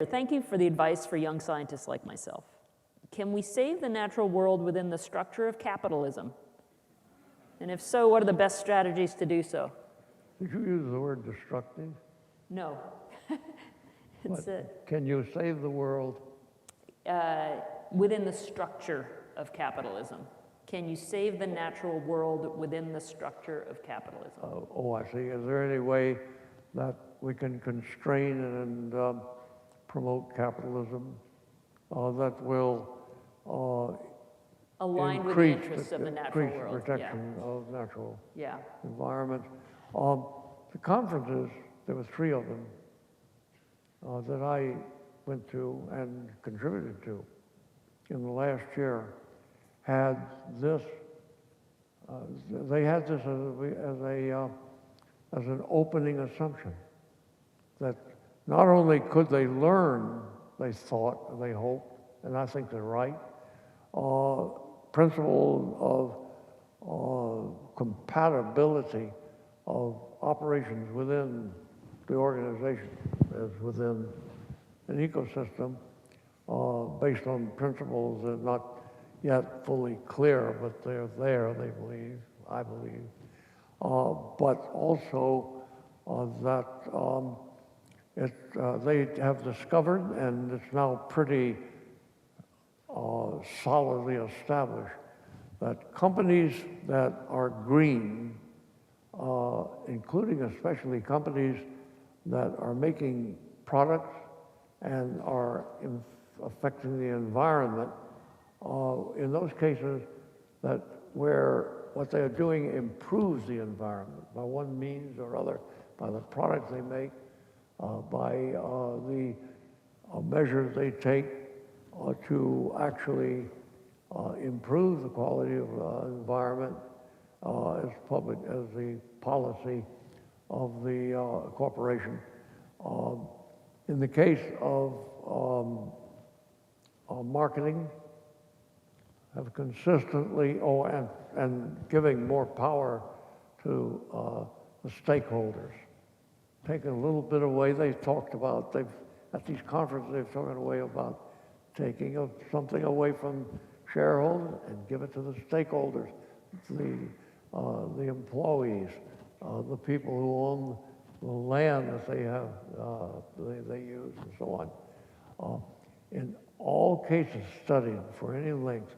Thank you for the advice for young scientists like myself. Can we save the natural world within the structure of capitalism? And if so, what are the best strategies to do so? Did you use the word destructive? No. Can you save the world? Within the structure of capitalism. Can you save the natural world within the structure of capitalism? Oh, I see. Is there any way that we can constrain and promote capitalism that will align with the interests of the natural world? Increase the protection of natural environment. The conferences, there were 3 of them that I went to and contributed to in the last year, had this, they had this as an opening assumption that not only could they learn, they thought, they hoped, and I think they're right, principles of compatibility of operations within the organization as within an ecosystem based on principles that are not yet fully clear, but they're there, they believe, I believe. But also that they have discovered, and it's now pretty solidly established, that companies that are green, including especially companies that are making products and are affecting the environment, in those cases that where what they are doing improves the environment by one means or other, by the products they make, by the measures they take to actually improve the quality of the environment as the policy of the corporation. In the case of marketing, have consistently, and giving more power to the stakeholders. Taking a little bit away, they've talked about, at these conferences, they've talked away about taking something away from shareholders and give it to the stakeholders, the employees, the people who own the land that they have, they use, and so on. In all cases studied for any length,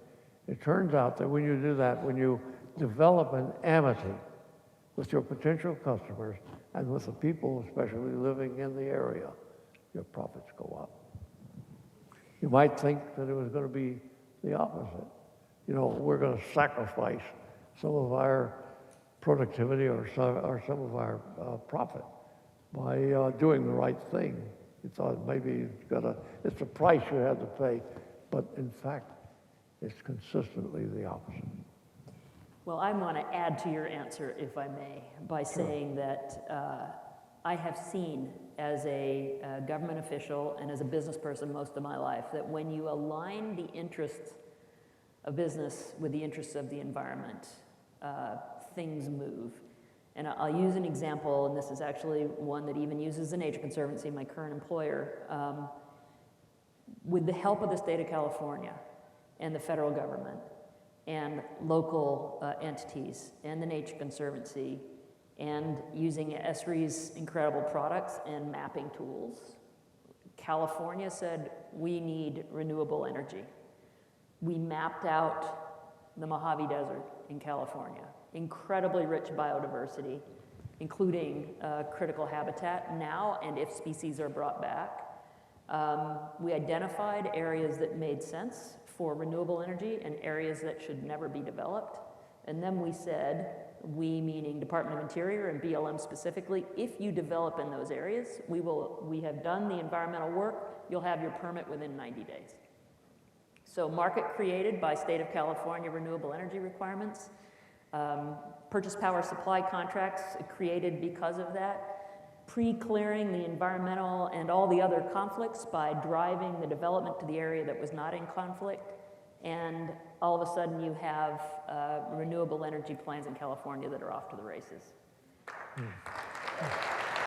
it turns out that when you do that, when you develop an amity with your potential customers and with the people especially living in the area, your profits go up. You might think that it was going to be the opposite. You know, we're going to sacrifice some of our productivity or some of our profit by doing the right thing. You thought maybe it's a price you had to pay, but in fact, it's consistently the opposite. Well, I want to add to your answer, if I may, by saying that I have seen as a government official and as a business person most of my life that when you align the interests of business with the interests of the environment, things move. And I'll use an example, and this is actually one that even uses the Nature Conservancy, my current employer. With the help of the state of California and the federal government and local entities and the Nature Conservancy, and using ESRI's incredible products and mapping tools, California said, we need renewable energy. We mapped out the Mojave Desert in California. Incredibly rich biodiversity, including critical habitat now, and if species are brought back. We identified areas that made sense for renewable energy and areas that should never be developed. And then we said, we meaning Department of Interior and BLM specifically, if you develop in those areas, we have done the environmental work, you'll have your permit within 90 days. So market created by state of California renewable energy requirements, purchase power supply contracts created because of that, pre-clearing the environmental and all the other conflicts by driving the development to the area that was not in conflict, and all of a sudden you have renewable energy plans in California that are off to the races.